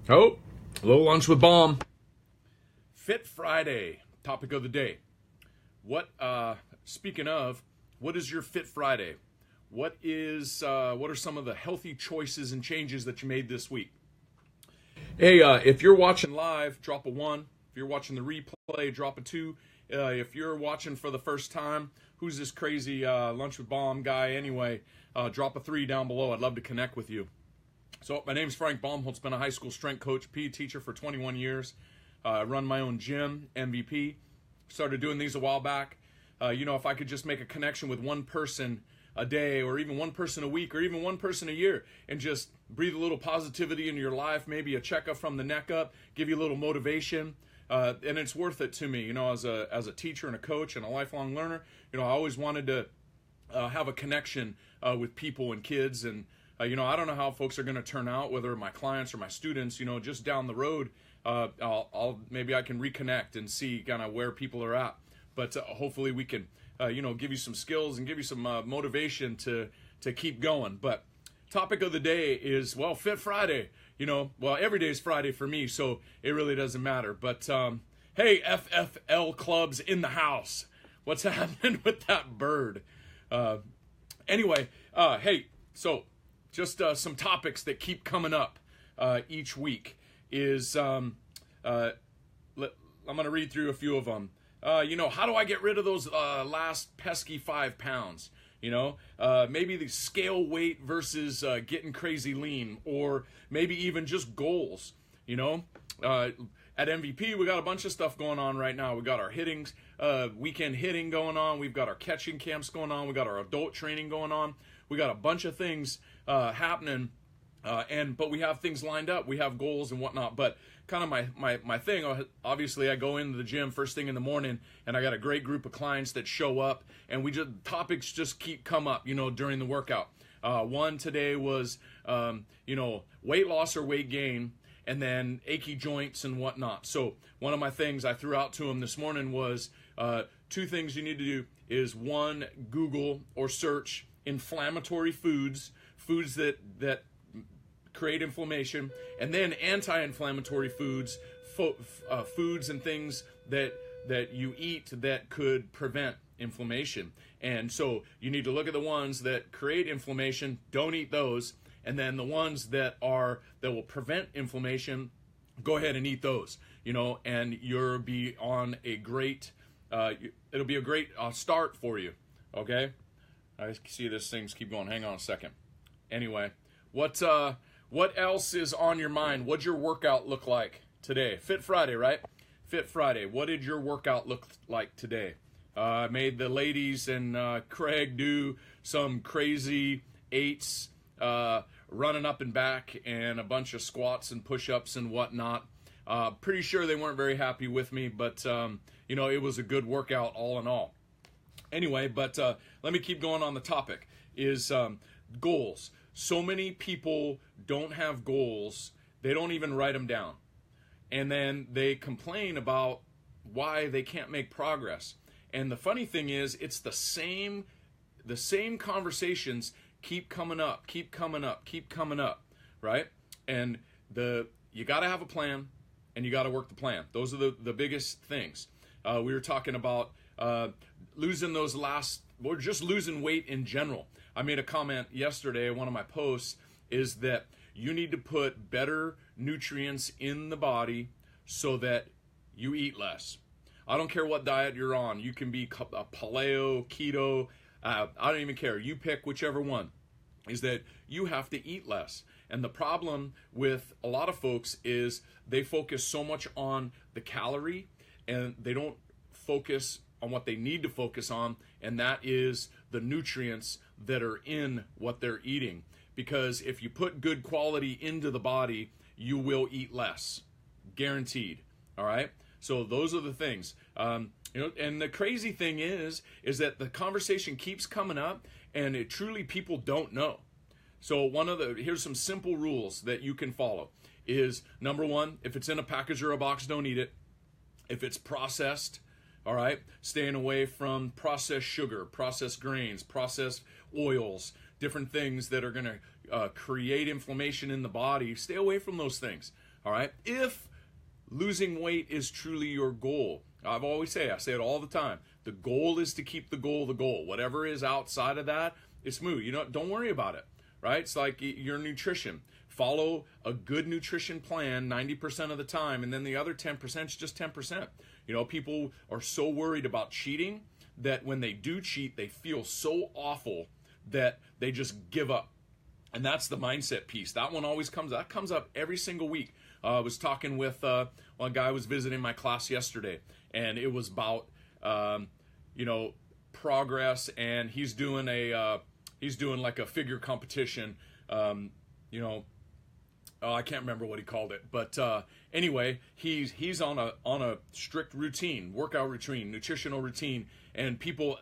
Oh, a little lunch with Baum. Fit Friday, topic of the day. Speaking of, what is your Fit Friday? What are some of the healthy choices and changes that you made this week? Hey, if you're watching live, drop a 1. If you're watching the replay, drop a 2. If you're watching for the first time, who's this crazy Lunch with Baum guy anyway? Drop a 3 down below. I'd love to connect with you. So my name's Frank Baumholtz, been a high school strength coach, PE teacher for 21 years. Run my own gym, MVP. Started doing these a while back. If I could just make a connection with one person a day, or even one person a week, or even one person a year, and just breathe a little positivity into your life, maybe a checkup from the neck up, give you a little motivation, and it's worth it to me. As a teacher and a coach and a lifelong learner, I always wanted to have a connection with people and kids, and I don't know how folks are going to turn out, whether my clients or my students. Just down the road, maybe I can reconnect and see kind of where people are at. But hopefully we can, give you some skills and give you some motivation to keep going. But topic of the day is, Fit Friday. Every day is Friday for me, so it really doesn't matter. But hey, FFL clubs in the house. What's happening with that bird? Hey, so just some topics that keep coming up each week is I'm going to read through a few of them. How do I get rid of those last pesky 5 pounds? Maybe the scale weight versus getting crazy lean, or maybe even just goals. At MVP, we got a bunch of stuff going on right now. We got our weekend hitting going on. We've got our catching camps going on. We got our adult training going on. We got a bunch of things happening, but we have things lined up. We have goals and whatnot. But kind of my thing, obviously, I go into the gym first thing in the morning, and I got a great group of clients that show up, and topics just keep come up, during the workout. One today was, weight loss or weight gain, and then achy joints and whatnot. So one of my things I threw out to him this morning was 2 things you need to do is, 1, Google or search inflammatory foods that create inflammation, and then anti-inflammatory foods, foods and things that you eat that could prevent inflammation. And so you need to look at the ones that create inflammation, don't eat those, and then the ones that will prevent inflammation, go ahead and eat those. And you'll be on a great it'll be a great start for you. Okay, I see this things keep going. Hang on a second. Anyway, what else is on your mind? What'd your workout look like today? Fit Friday, right? Fit Friday. What did your workout look like today? I made the ladies and Craig do some crazy 8s, running up and back, and a bunch of squats and push-ups and whatnot. Pretty sure they weren't very happy with me, but it was a good workout all in all. Anyway, but let me keep going on the topic, is goals. So many people don't have goals. They don't even write them down. And then they complain about why they can't make progress. And the funny thing is, it's the same conversations keep coming up, right? And you got to have a plan, and you got to work the plan. Those are the biggest things. We were talking about losing or just losing weight in general. I made a comment yesterday, one of my posts, is that you need to put better nutrients in the body so that you eat less. I don't care what diet you're on. You can be a paleo, keto, I don't even care. You pick whichever one. Is that you have to eat less. And the problem with a lot of folks is they focus so much on the calorie, and they don't focus on what they need to focus on, and that is the nutrients that are in what they're eating. Because if you put good quality into the body, you will eat less, guaranteed. All right. So those are the things. And the crazy thing is that the conversation keeps coming up, and people don't know. So here's some simple rules that you can follow. Is number 1, if it's in a package or a box, don't eat it. If it's processed, all right, staying away from processed sugar, processed grains, processed oils, different things that are going to create inflammation in the body. Stay away from those things. All right. If losing weight is truly your goal, I say it all the time. The goal is to keep the goal the goal. Whatever is outside of that, it's moot. Don't worry about it, right? It's like your nutrition. Follow a good nutrition plan 90% of the time, and then the other 10% is just 10%. People are so worried about cheating that when they do cheat, they feel so awful that they just give up. And that's the mindset piece. That one always comes up every single week. I was talking with one guy who was visiting my class yesterday, and it was about progress, and he's doing like a figure competition. I can't remember what he called it, but anyway, he's on a strict routine, workout routine, nutritional routine, and people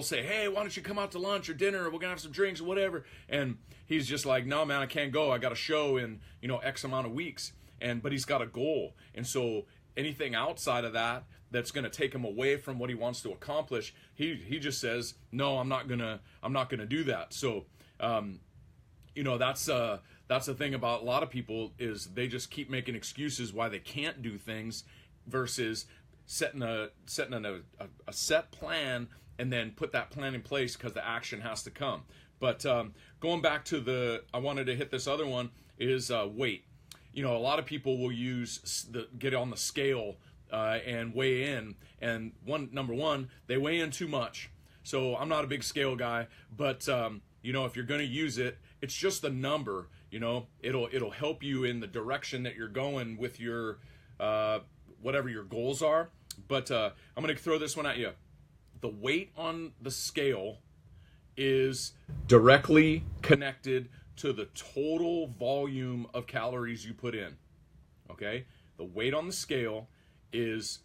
say, hey, why don't you come out to lunch or dinner? We're gonna have some drinks or whatever. And he's just like, no, man, I can't go. I got a show in X amount of weeks. But he's got a goal, and so anything outside of that that's going to take him away from what he wants to accomplish, he just says, no, I'm not gonna do that. So that's the thing about a lot of people, is they just keep making excuses why they can't do things versus setting a set plan and then put that plan in place, because the action has to come. But going back to I wanted to hit this other one, is weight. A lot of people will get on the scale and weigh in, and number one, they weigh in too much. So I'm not a big scale guy, but if you're going to use it, it's just the number. It'll help you in the direction that you're going with your whatever your goals are. But I'm going to throw this one at you. The weight on the scale is directly connected to the total volume of calories you put in. Okay? The weight on the scale is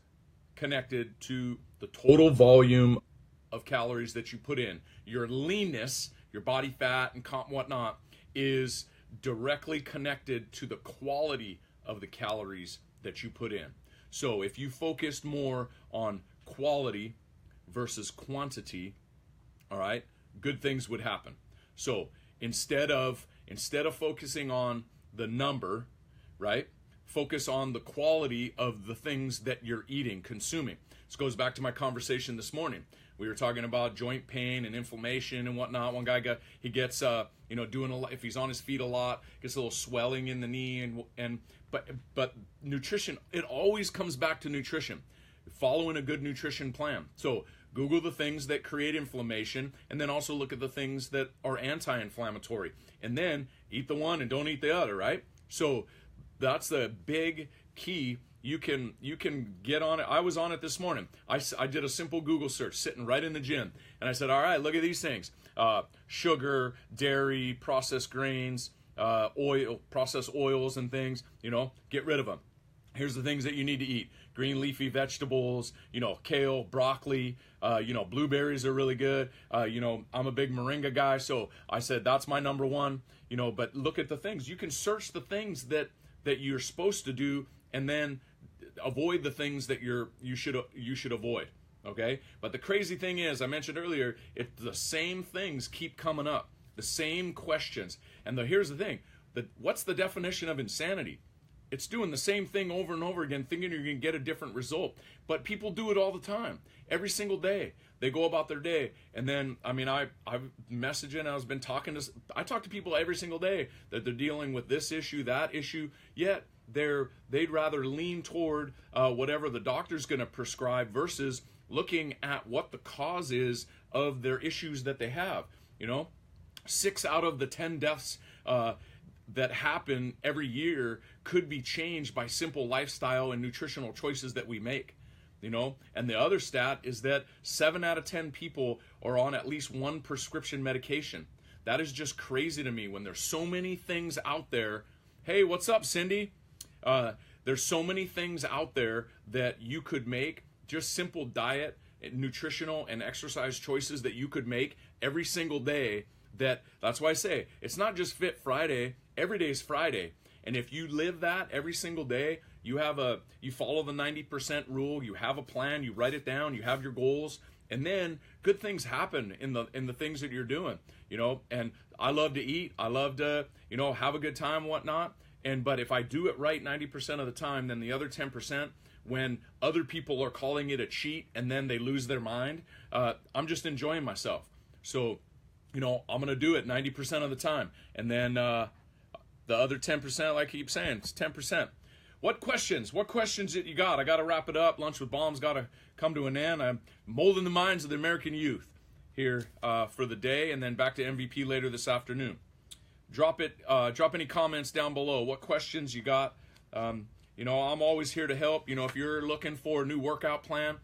connected to the total volume of calories that you put in. Your leanness, your body fat and whatnot, is directly connected to the quality of the calories that you put in. So if you focused more on quality versus quantity, all right, good things would happen. So instead of focusing on the number, right, focus on the quality of the things that you're eating, consuming. This goes back to my conversation this morning. We were talking about joint pain and inflammation and whatnot. One guy gets doing a lot, if he's on his feet a lot, gets a little swelling in the knee, but nutrition, it always comes back to nutrition. Following a good nutrition plan. So Google the things that create inflammation, and then also look at the things that are anti-inflammatory, and then eat the one and don't eat the other, right? So that's the big key. You can get on it. I was on it this morning. I did a simple Google search sitting right in the gym, and I said, all right, look at these things: sugar, dairy, processed grains, processed oils and things. Get rid of them. Here's the things that you need to eat: green leafy vegetables, kale, broccoli, blueberries are really good. I'm a big moringa guy, so I said that's my number one. But look at the things. You can search the things that you're supposed to do, and then avoid the things that you should avoid. Okay? But the crazy thing is, I mentioned earlier, the same things keep coming up, the same questions. And here's the thing: what's the definition of insanity? It's doing the same thing over and over again, thinking you're going to get a different result. But people do it all the time, every single day. They go about their day, and then I'm messaging. I talk to people every single day that they're dealing with this issue, that issue. Yet they'd rather lean toward whatever the doctor's going to prescribe versus looking at what the cause is of their issues that they have. 6 out of the 10 deaths that happen every year could be changed by simple lifestyle and nutritional choices that we make. And the other stat is that 7 out of 10 people are on at least one prescription medication. That is just crazy to me when there's so many things out there. Hey, what's up, Cindy? There's so many things out there that you could make, just simple diet, nutritional, and exercise choices that you could make every single day. That's why I say it's not just Fit Friday. Every day is Friday. And if you live that every single day, you follow the 90% rule, you have a plan, you write it down, you have your goals, and then good things happen in the things that you're doing. And I love to eat, I love to have a good time and whatnot. But if I do it right 90% of the time, then the other 10%, when other people are calling it a cheat and then they lose their mind, I'm just enjoying myself. So, I'm going to do it 90% of the time. And then the other 10%, like I keep saying, it's 10%. What questions that you got? I got to wrap it up. Lunch with Baum's got to come to an end. I'm molding the minds of the American youth here for the day, and then back to MVP later this afternoon. Drop any comments down below. What questions you got? I'm always here to help. If you're looking for a new workout plan,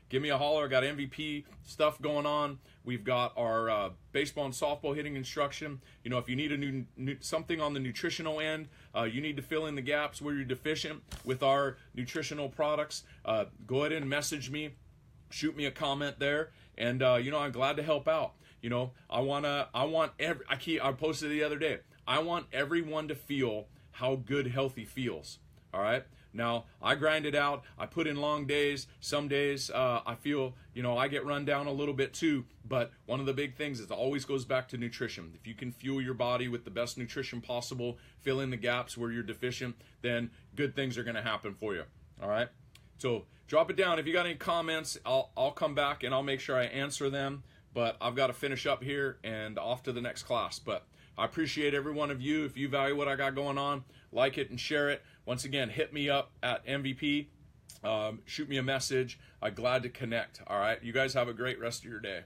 give me a holler. I got MVP stuff going on. We've got our baseball and softball hitting instruction. If you need a new something on the nutritional end, you need to fill in the gaps where you're deficient with our nutritional products, go ahead and message me, shoot me a comment there, and I'm glad to help out. I posted the other day, I want everyone to feel how good healthy feels. All right. Now, I grind it out. I put in long days. Some days I feel, I get run down a little bit too. But one of the big things is it always goes back to nutrition. If you can fuel your body with the best nutrition possible, fill in the gaps where you're deficient, then good things are going to happen for you. All right. So drop it down. If you got any comments, I'll come back and I'll make sure I answer them. But I've got to finish up here and off to the next class. But I appreciate every one of you. If you value what I got going on, like it and share it. Once again, hit me up at MVP. Shoot me a message. I'm glad to connect. All right. You guys have a great rest of your day.